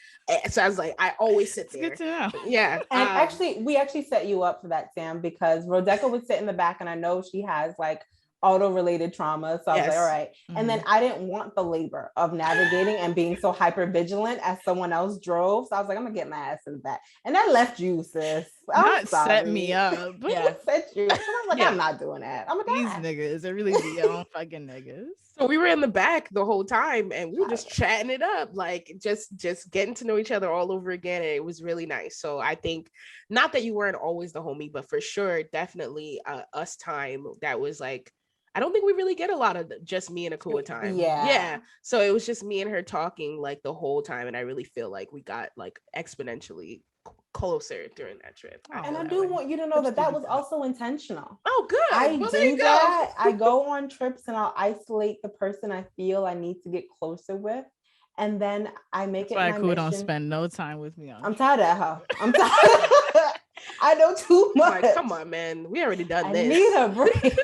So I was like, I always sit there. Good to know. Yeah. And we actually set you up for that, Sam, because Rodeka would sit in the back and I know she has like auto-related trauma. So I was like, all right. Mm-hmm. And then I didn't want the labor of navigating and being so hyper vigilant as someone else drove. So I was like, I'm gonna get my ass in the back. And that left you, sis. Not set me up. Yeah, set you. And I was like, I'm not doing that. I'm these niggas. They really be your own fucking niggas. So we were in the back the whole time and we were just chatting it up, like just getting to know each other all over again. And it was really nice. So I think not that you weren't always the homie, but for sure, definitely us time that was like, I don't think we really get a lot of just me and Akua time. Yeah. So it was just me and her talking like the whole time. And I really feel like we got like exponentially closer during that trip. And I do want you to know that was also intentional. Oh, good. I do that. I go on trips and I'll isolate the person I feel I need to get closer with. And then I make it my mission. Akua don't spend no time with me. I'm tired of her. I'm tired. I know too much. Like, come on, man. We already done this. I need a break.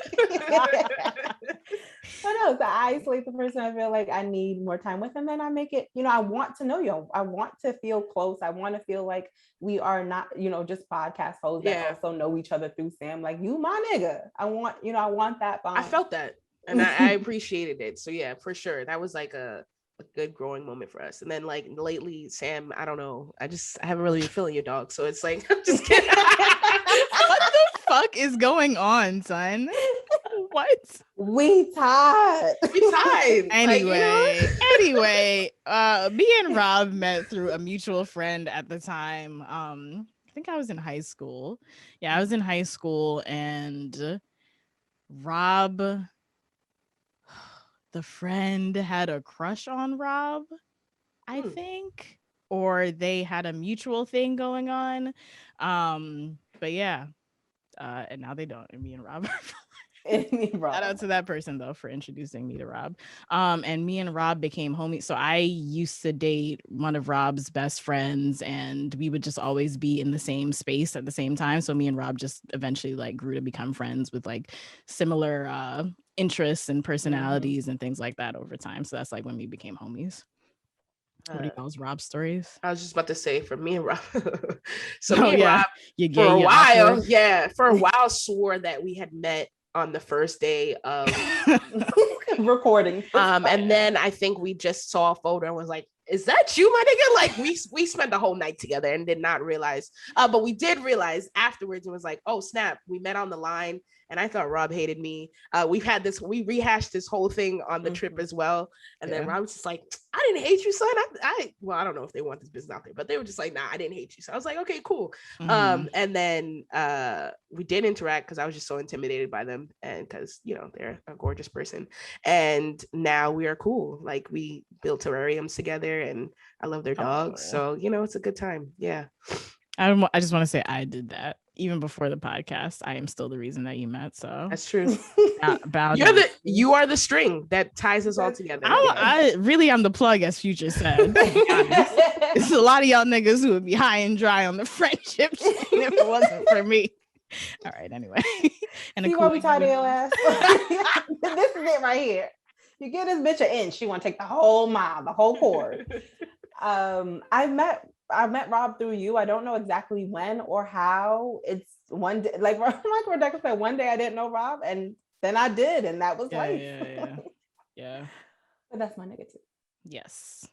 But no, so I isolate the person I feel like I need more time with, and then I make it, I want to know you. I want to feel close. I want to feel like we are not, just podcast hosts that also know each other through Sam. Like, you my nigga. I want that bond. I felt that. And I appreciated it. So yeah, for sure. That was like a good growing moment for us. And then like lately, Sam, I don't know. I haven't really been feeling your dog. So it's like, I'm just kidding. What the fuck is going on, son? What? We tied. Anyway, me and Rob met through a mutual friend at the time. I think I was in high school. Yeah, I was in high school, and Rob, the friend, had a crush on Rob, I think, or they had a mutual thing going on. But yeah, and now they don't. And me and Rob. Shout out to that person though for introducing me to Rob. And me and Rob became homies. So I used to date one of Rob's best friends, and we would just always be in the same space at the same time. So me and Rob just eventually like grew to become friends with like similar interests and personalities and things like that over time. So that's like when we became homies. What are y'all's Rob stories? I was just about to say for me and Rob. So me and Rob for a while swore that we had met on the first day of recording. And then I think we just saw a photo and was like, is that you, my nigga? Like we spent the whole night together and did not realize, but we did realize afterwards. It was like, oh snap, we met on the line. And I thought Rob hated me. We rehashed this whole thing on the trip as well. And then Rob was just like, I didn't hate you, son. I don't know if they want this business out there, but they were just like, nah, I didn't hate you. So I was like, okay, cool. And then we did interact because I was just so intimidated by them. And because, they're a gorgeous person. And now we are cool. Like we built terrariums together and I love their dogs. So, it's a good time. Yeah. I just want to say I did that. Even before the podcast, I am still the reason that you met. So that's true. You are the string that ties us all together. I'm the plug, as Future said. It's a lot of y'all niggas who would be high and dry on the friendship chain if it wasn't for me. All right, anyway. And see why we tied your ass. This is it right here. You give this bitch an inch, she want to take the whole mile, the whole cord. I met Rob through you. I don't know exactly when or how. It's one day, like Rebecca said, one day I didn't know Rob, and then I did, and that was life. Yeah. But that's my negative. Yes.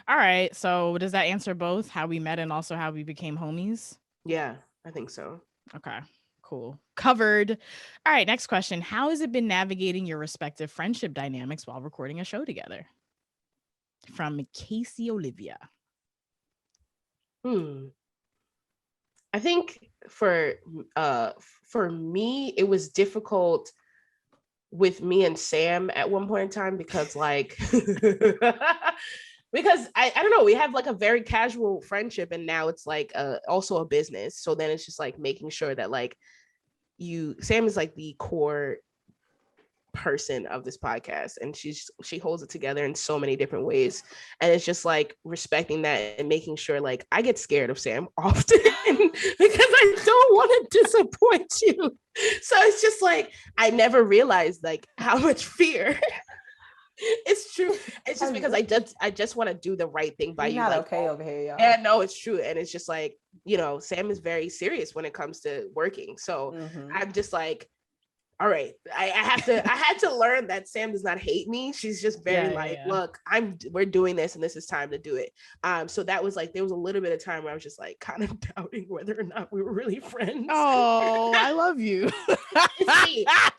All right. So does that answer both how we met and also how we became homies? Yeah, I think so. Okay. Cool. Covered. All right. Next question. How has it been navigating your respective friendship dynamics while recording a show together? From Casey Olivia. I think for me, it was difficult with me and Sam at one point in time because like because I don't know, we have like a very casual friendship and now it's like also a business. So then it's just like making sure that like Sam is like the core person of this podcast and she holds it together in so many different ways, and it's just like respecting that and making sure like I get scared of Sam often because I don't want to disappoint you, so it's just like I never realized like how much fear it's true. It's just because I just want to do the right thing by you. Not like, okay over here, y'all. Yeah, no, it's true. And it's just like, Sam is very serious when it comes to working. So I'm just like, all right, I had to learn that Sam does not hate me. She's just very look, we're doing this and this is time to do it. So that was like, there was a little bit of time where I was just like kind of doubting whether or not we were really friends. Oh, I love you.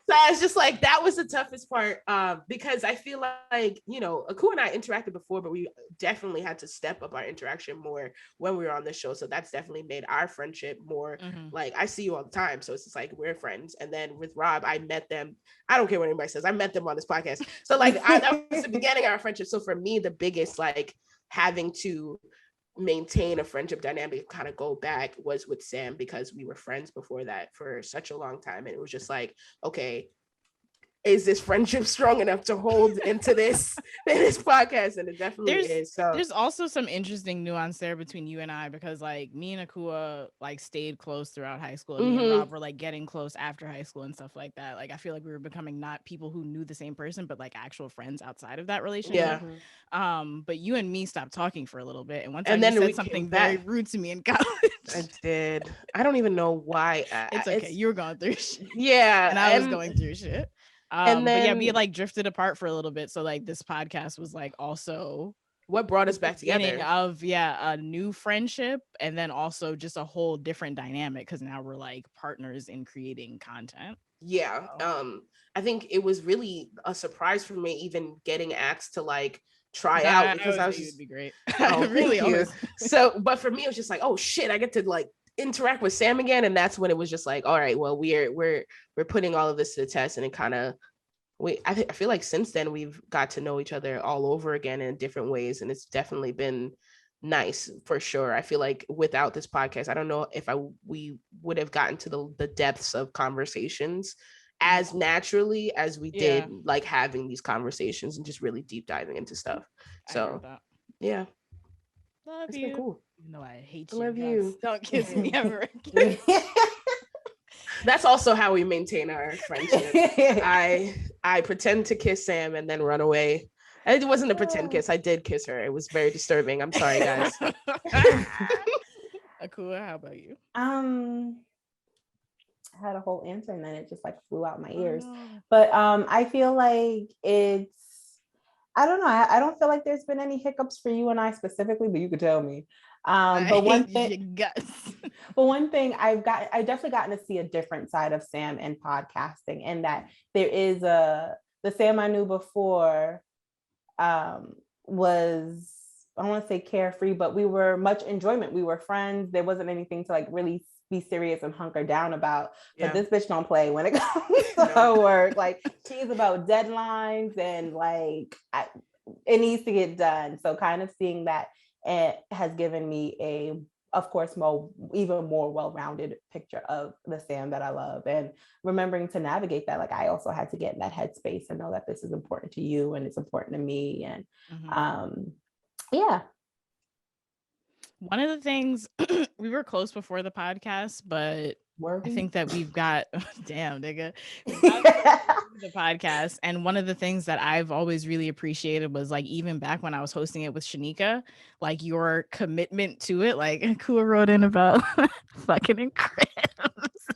So it's just like, that was the toughest part because I feel like, Aku and I interacted before, but we definitely had to step up our interaction more when we were on the show. So that's definitely made our friendship more like, I see you all the time. So it's just like, we're friends. And then with Rob, I met them. I don't care what anybody says. I met them on this podcast. So like, that was the beginning of our friendship. So for me, the biggest like having to maintain a friendship dynamic, kind of go back, was with Sam because we were friends before that for such a long time. And it was just like, okay, is this friendship strong enough to hold into this podcast? And it definitely is. So there's also some interesting nuance there between you and I, because like me and Akua like stayed close throughout high school, and me and Rob were like getting close after high school and stuff like that. Like I feel like we were becoming not people who knew the same person, but like actual friends outside of that relationship. But you and me stopped talking for a little bit, and one time you said something very rude to me in college. I did. I don't even know why. It's okay. You were going through shit. Yeah, and I was going through shit. And then, but yeah, we like drifted apart for a little bit. So like this podcast was like also what brought us back together of a new friendship, and then also just a whole different dynamic because now we're like partners in creating content. Yeah. I think it was really a surprise for me even getting asked to like try out, because I was just, it'd be great. Oh, really. So, but for me, it was just like, oh shit, I get to like interact with Sam again, and that's when it was just like, all right, well, we're putting all of this to the test, and it kind of I feel like since then we've got to know each other all over again in different ways, and it's definitely been nice for sure. I feel like without this podcast, I don't know if we would have gotten to the depths of conversations as naturally as we did, like having these conversations and just really deep diving into stuff. So yeah, love it's you. been cool. No, I hate I you. love you. Don't kiss me ever again. That's also how we maintain our friendship. I pretend to kiss Sam and then run away. And it wasn't a pretend kiss. I did kiss her. It was very disturbing. I'm sorry, guys. Akua, how about you? I had a whole answer and then it just like flew out my ears. But I feel like I don't know. I don't feel like there's been any hiccups for you and I specifically, but you could tell me. But one thing I've definitely gotten to see a different side of Sam in podcasting, and that there is the Sam I knew before was, I don't want to say carefree, but we were much enjoyment. We were friends. There wasn't anything to like really be serious and hunker down about. But this bitch don't play when it comes to her work. Like she's about deadlines and like it needs to get done. So kind of seeing that, it has given me of course, even more well-rounded picture of the Sam that I love, and remembering to navigate that. Like I also had to get in that headspace and know that this is important to you and it's important to me. And yeah. One of the things, we were close before the podcast, but I think that we've got, damn nigga, the podcast. And one of the things that I've always really appreciated was like, even back when I was hosting it with Shanika, like your commitment to it, like Kua wrote in about fucking in cribs.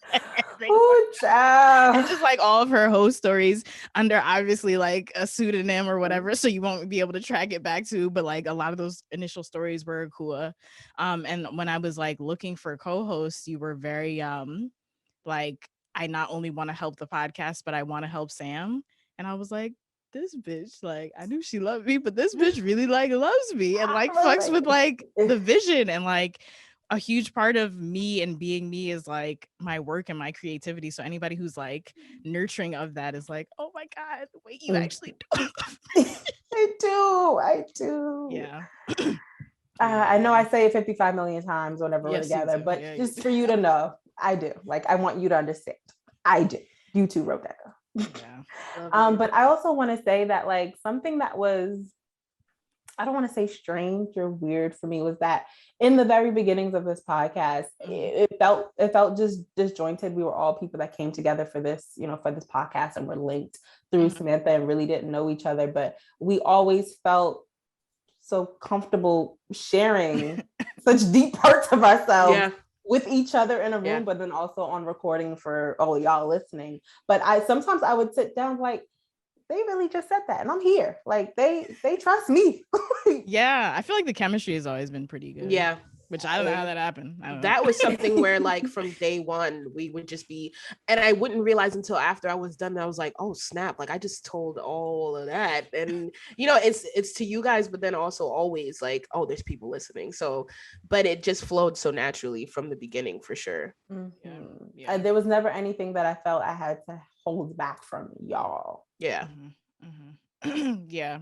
Oh, child. And just like all of her host stories under obviously like a pseudonym or whatever, so you won't be able to track it back to. But like a lot of those initial stories were Akua. And when I was like looking for co-hosts, you were very like, I not only want to help the podcast, but I want to help Sam. And I was like, this bitch, like, I knew she loved me, but this bitch really like loves me and like fucks with like the vision. And like a huge part of me and being me is like my work and my creativity. So anybody who's like nurturing of that is like, oh my God, wait, you actually do. I do. Yeah. I know I say it 55 million times whenever we're together, but just for you to know, I do. Like, I want you to understand. I do. You too, Rebecca. Yeah. But I also want to say that like something that was, I don't want to say strange or weird for me, was that in the very beginnings of this podcast, it felt just disjointed. We were all people that came together for this, for this podcast, and were linked through Samantha and really didn't know each other, but we always felt so comfortable sharing such deep parts of ourselves with each other in a room, but then also on recording for all y'all listening. But sometimes I would sit down like, they really just said that, and I'm here. Like they trust me. Yeah, I feel like the chemistry has always been pretty good. Yeah. Which I don't know how that happened. That was something where like from day one, we would just be, and I wouldn't realize until after I was done, I was like, oh snap, like I just told all of that. And it's to you guys, but then also always like, oh, there's people listening. So, but it just flowed so naturally from the beginning for sure. Yeah. There was never anything that I felt I had to hold back from y'all. Yeah. Yeah.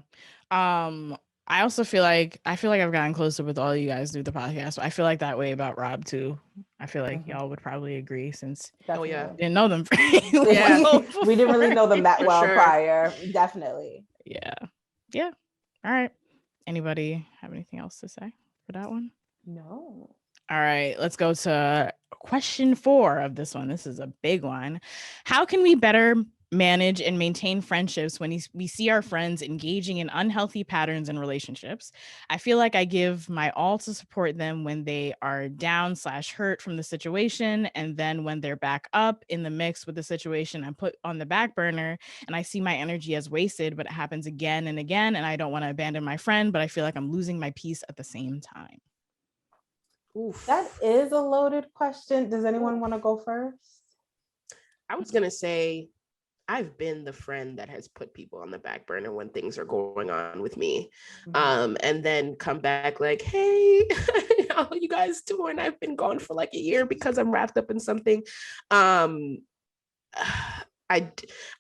I also feel like I've gotten closer with all you guys through the podcast. I feel like that way about Rob too. I feel like y'all would probably agree, since we didn't know them. We didn't really know them that well prior. Definitely. Yeah. All right. Anybody have anything else to say for that one? No. All right, let's go to question 4 of this one. This is a big one. How can we better manage and maintain friendships when we see our friends engaging in unhealthy patterns and relationships? I feel like I give my all to support them when they are down/hurt from the situation, and then when they're back up in the mix with the situation, I'm put on the back burner and I see my energy as wasted, but it happens again and again, and I don't want to abandon my friend, but I feel like I'm losing my peace at the same time. Oof. That is a loaded question. Does anyone want to go first? I was gonna say, I've been the friend that has put people on the back burner when things are going on with me, and then come back like, hey, how are you guys doing? I've been gone for like a year because I'm wrapped up in something. I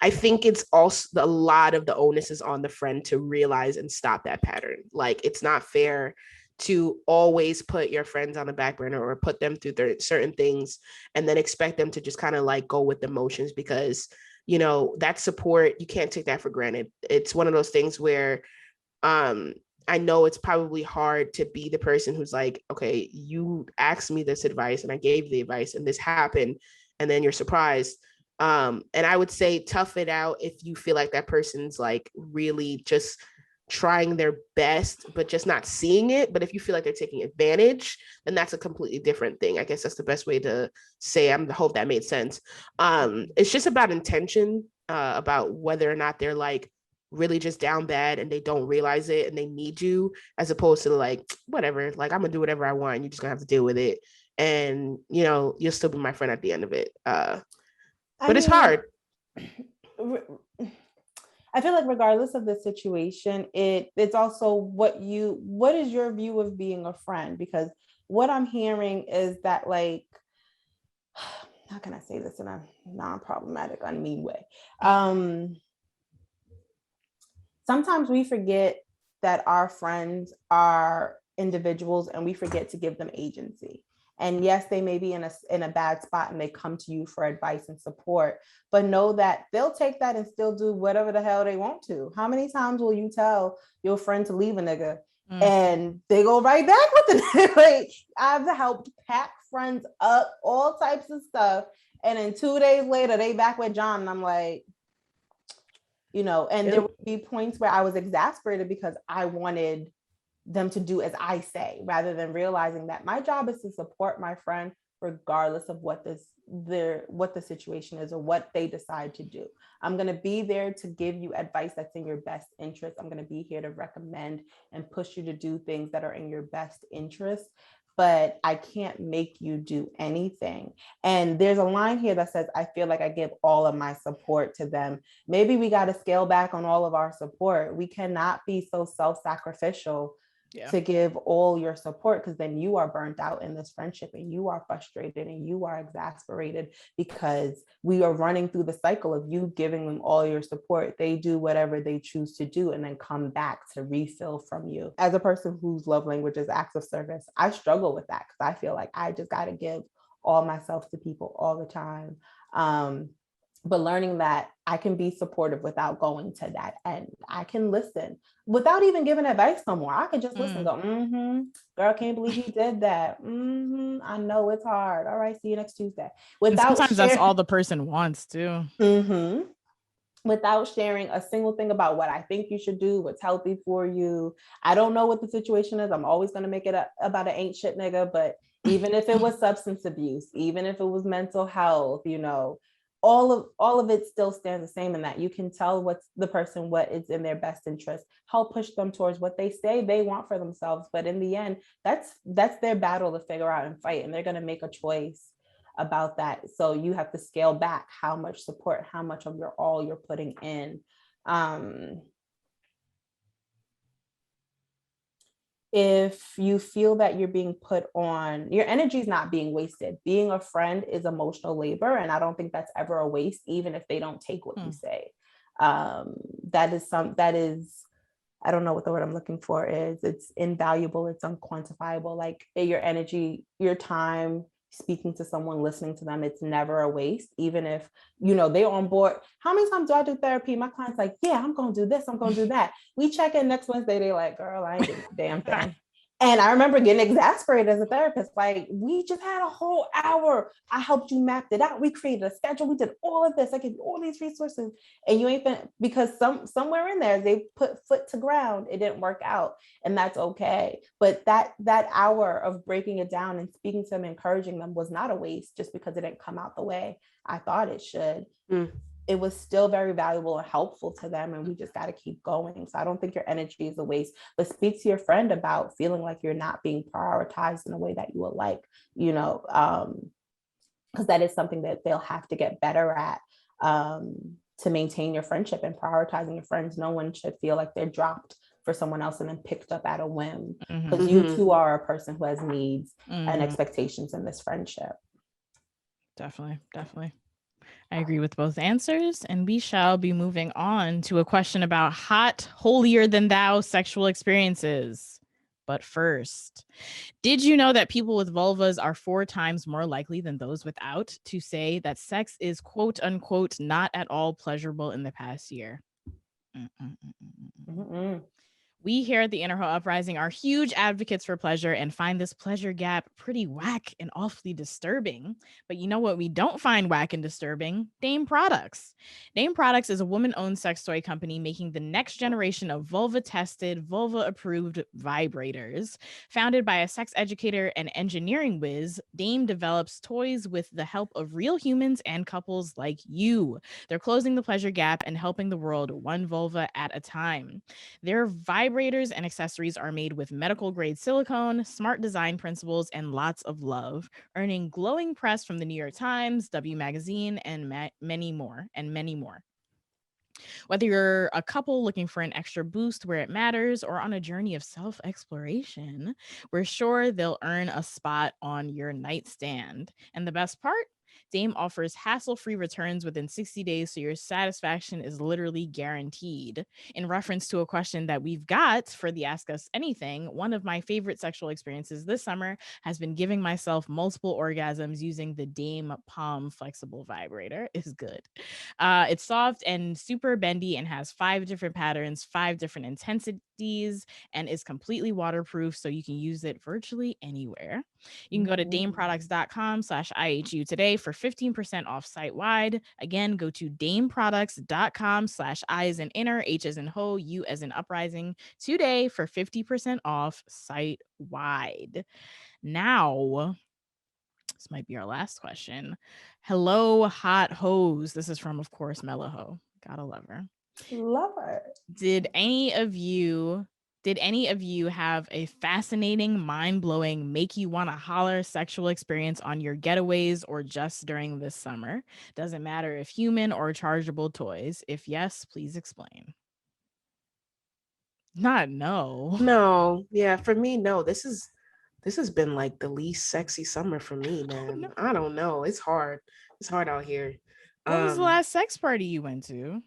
think it's also a lot of the onus is on the friend to realize and stop that pattern. Like, it's not fair to always put your friends on the back burner or put them through certain things and then expect them to just kind of like go with the motions, because that support, you can't take that for granted. It's one of those things where I know it's probably hard to be the person who's like, okay, you asked me this advice and I gave the advice and this happened, and then you're surprised. And I would say tough it out if you feel like that person's like really just trying their best but just not seeing it. But if you feel like they're taking advantage, then that's a completely different thing. I guess that's the best way to say. I hope that made sense. It's just about intention, about whether or not they're like really just down bad and they don't realize it and they need you, as opposed to like, whatever, like I'm gonna do whatever I want, you're just gonna have to deal with it, and you'll still be my friend at the end of it. But it's hard. I feel like regardless of the situation, it's also what is your view of being a friend? Because what I'm hearing is that, like, how can I say this in a non-problematic, unmean way? Sometimes we forget that our friends are individuals and we forget to give them agency. And yes, they may be in a bad spot and they come to you for advice and support, but know that they'll take that and still do whatever the hell they want to. How many times will you tell your friend to leave a nigga and they go right back with it? Like, I've helped pack friends up, all types of stuff. And then 2 days later, they back with John. And I'm like, and there would be points where I was exasperated because I wanted them to do as I say, rather than realizing that my job is to support my friend regardless of what the situation is or what they decide to do. I'm going to be there to give you advice that's in your best interest. I'm going to be here to recommend and push you to do things that are in your best interest, but I can't make you do anything. And there's a line here that says, I feel like I give all of my support to them. Maybe we got to scale back on all of our support. We cannot be so self-sacrificial to give all your support, because then you are burnt out in this friendship and you are frustrated and you are exasperated because we are running through the cycle of you giving them all your support. They do whatever they choose to do and then come back to refill from you. As a person whose love language is acts of service, I struggle with that because I feel like I just got to give all myself to people all the time. But learning that I can be supportive without going to that end. I can listen without even giving advice no more. I could just listen and go, girl, can't believe he did that. I know it's hard. All right, see you next Tuesday. Without sometimes that's all the person wants too. Without sharing a single thing about what I think you should do, what's healthy for you. I don't know what the situation is. I'm always going to make it about an ain't shit nigga, but even if it was substance abuse, even if it was mental health, you know, all of it still stands the same in that you can tell what's the person, what is in their best interest, help push them towards what they say they want for themselves. But in the end, that's their battle to figure out and fight. And they're going to make a choice about that. So you have to scale back how much support, how much of your all you're putting in. If you feel that you're being put on, your energy is not being wasted. Being a friend is emotional labor, and I don't think that's ever a waste, even if they don't take what you say. That is, I don't know what the word I'm looking for is. It's invaluable. It's unquantifiable. Like your energy, your time, speaking to someone, listening to them, it's never a waste, even if, you know, they're on board. How many times do I do therapy? My client's like, yeah, I'm going to do this. I'm going to do that. We check in next Wednesday. They're like, girl, I ain't doing a damn thing. And I remember getting exasperated as a therapist. Like, we just had a whole hour. I helped you map it out. We created a schedule. We did all of this. I gave you all these resources. And you ain't been, because somewhere in there, they put foot to ground. It didn't work out. And that's okay. But that hour of breaking it down and speaking to them, encouraging them was not a waste just because it didn't come out the way I thought it should. It was still very valuable and helpful to them. And we just got to keep going. So I don't think your energy is a waste, but speak to your friend about feeling like you're not being prioritized in a way that you would like, you know, because that is something that they'll have to get better at to maintain your friendship and prioritizing your friends. No one should feel like they're dropped for someone else and then picked up at a whim, because you too are a person who has needs and expectations in this friendship. Definitely. I agree with both answers, and we shall be moving on to a question about hot, holier than thou sexual experiences. But first, did you know that people with vulvas are 4 times more likely than those without to say that sex is quote unquote not at all pleasurable in the past year? We here at the Inner Hoe Uprising are huge advocates for pleasure and find this pleasure gap pretty whack and awfully disturbing. But you know what we don't find whack and disturbing? Dame Products. Dame Products is a woman-owned sex toy company making the next generation of vulva-tested, vulva-approved vibrators. Founded by a sex educator and engineering whiz, Dame develops toys with the help of real humans and couples like you. They're closing the pleasure gap and helping the world one vulva at a time. Their vibrators and accessories are made with medical grade silicone, smart design principles, and lots of love, earning glowing press from the New York Times, W Magazine, and many more. Whether you're a couple looking for an extra boost where it matters or on a journey of self-exploration, we're sure they'll earn a spot on your nightstand. And the best part? Dame offers hassle-free returns within 60 days, so your satisfaction is literally guaranteed. In reference to a question that we've got for the Ask Us Anything, one of my favorite sexual experiences this summer has been giving myself multiple orgasms using the Dame Palm Flexible Vibrator. It's good. It's soft and super bendy and has 5 different patterns, 5 different intensities, and is completely waterproof, so you can use it virtually anywhere. You can go to dameproducts.com/IHU today for 15% off site-wide. Again, go to dameproducts.com/I as in inner, H as in hoe, U as in uprising today for 50% off site-wide. Now, This might be our last question. Hello, hot hoes. This is from, of course, Mellow Ho. Gotta love her. Love her. Did any of you have a fascinating, mind-blowing, make you want to holler sexual experience on your getaways or just during this summer? Doesn't matter if human or chargeable toys. If yes, please explain. Not no. No, yeah, for me, no. This has been like the least sexy summer for me, man. no. I don't know. It's hard. It's hard out here. When was the last sex party you went to?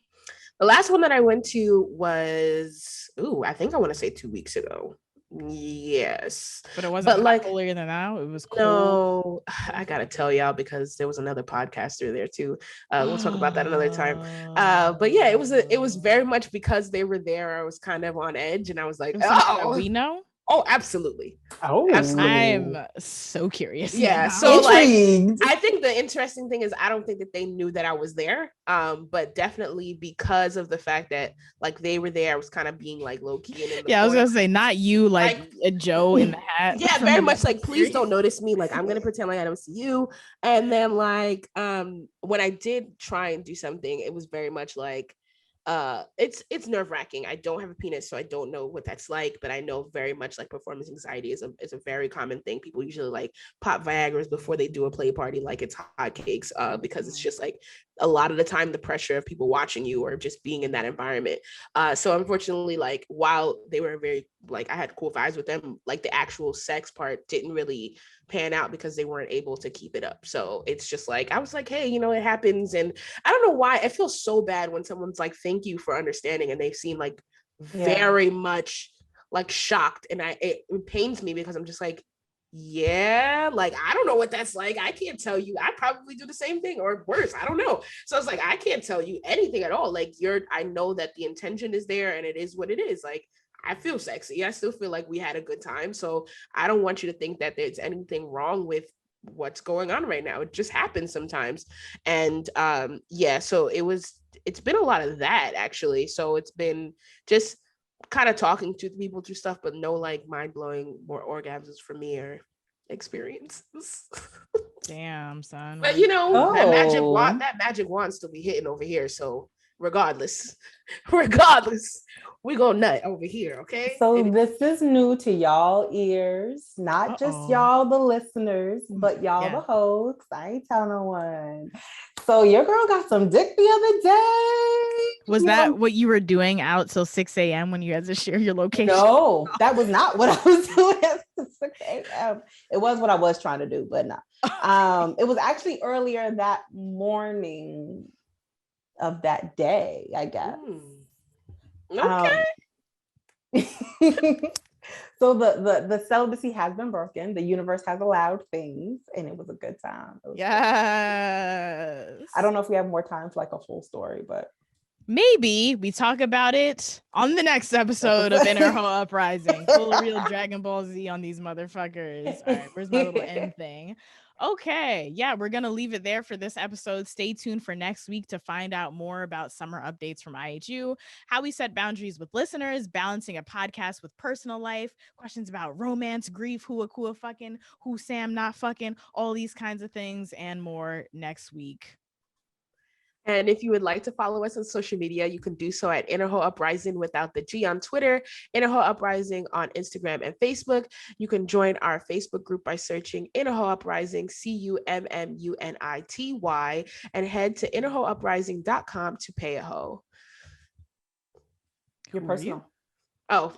The last one that I went to was, I think I want to say 2 weeks ago. Yes. But it wasn't like colder than now. It was cold. No, I gotta tell y'all because there was another podcaster there too. We'll talk about that another time. But yeah, it was very much because they were there. I was kind of on edge, and I was like, oh, we know. Oh, absolutely. Oh, absolutely. I'm so curious. Yeah. Now. So like, I think the interesting thing is I don't think that they knew that I was there. But definitely because of the fact that like they were there, I was kind of being like low key. I was gonna say not you, like a Joe in the hat. Yeah, very much like please don't notice me. Like I'm gonna pretend like I don't see you. And then like when I did try and do something, it was very much like it's nerve-wracking. I don't have a penis, so I don't know what that's like, but I know very much like performance anxiety is a very common thing. People usually like pop Viagra's before they do a play party like it's hotcakes, because it's just like a lot of the time the pressure of people watching you or just being in that environment. So unfortunately, like while they were very like I had cool vibes with them, like the actual sex part didn't really pan out because they weren't able to keep it up. So it's just like I was like, hey, it happens. And I don't know why I feel so bad when someone's like, thank you for understanding, and they seem like very much like shocked. And it pains me because I'm just like, yeah, like I don't know what that's like. I can't tell you. I probably do the same thing or worse. I don't know. So it's like I can't tell you anything at all. Like I know that the intention is there and it is what it is. Like I feel sexy. I still feel like we had a good time. So I don't want you to think that there's anything wrong with what's going on right now. It just happens sometimes. And so it's been a lot of that actually. So it's been just kind of talking to people through stuff, but no like mind-blowing more orgasms for me or experiences. Damn, son. But that magic wand still be hitting over here. So regardless, we go nut over here, okay? So this is new to y'all ears, not just y'all the listeners, but y'all the hoes. I ain't tell no one. So your girl got some dick the other day. Was that what you were doing out till 6 a.m. when you had to share your location? No, that was not what I was doing at 6 a.m. It was what I was trying to do, but no. It was actually earlier that morning of that day, I guess. Okay. So the celibacy has been broken. The universe has allowed things, and it was a good time. Yes. I don't know if we have more time for like a full story, but maybe we talk about it on the next episode of Inner Hoe Uprising. Full real Dragon Ball Z on these motherfuckers. All right, where's my little end thing? Okay, yeah, we're gonna leave it there for this episode. Stay tuned for next week to find out more about summer updates from IHU, how we set boundaries with listeners, balancing a podcast with personal life, questions about romance, grief, who Akua fucking, who Sam not fucking, all these kinds of things and more next week. And if you would like to follow us on social media, you can do so at Inner Hoe Uprising without the G on Twitter, Inner Hoe Uprising on Instagram and Facebook. You can join our Facebook group by searching Inner Hoe Uprising, CUMMUNITY, and head to innerhoeuprising.com to pay a hoe. Your personal. Oh,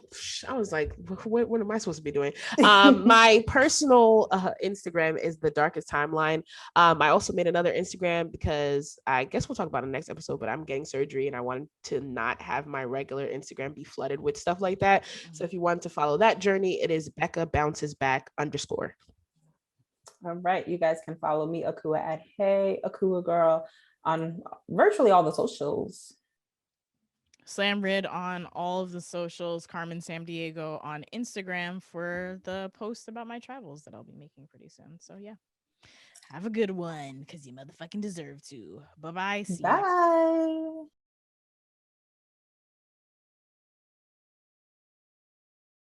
I was like, what am I supposed to be doing? My personal Instagram is The Darkest Timeline. I also made another Instagram because I guess we'll talk about it in the next episode, but I'm getting surgery and I wanted to not have my regular Instagram be flooded with stuff like that. So if you want to follow that journey, it is Becca Bounces Back _. All right. You guys can follow me, Akua, at Hey Akua Girl on virtually all the socials. Slam Rid on all of the socials, Carmen Sam Diego on Instagram for the posts about my travels that I'll be making pretty soon. So yeah, have a good one because you motherfucking deserve to. Bye-bye. Bye.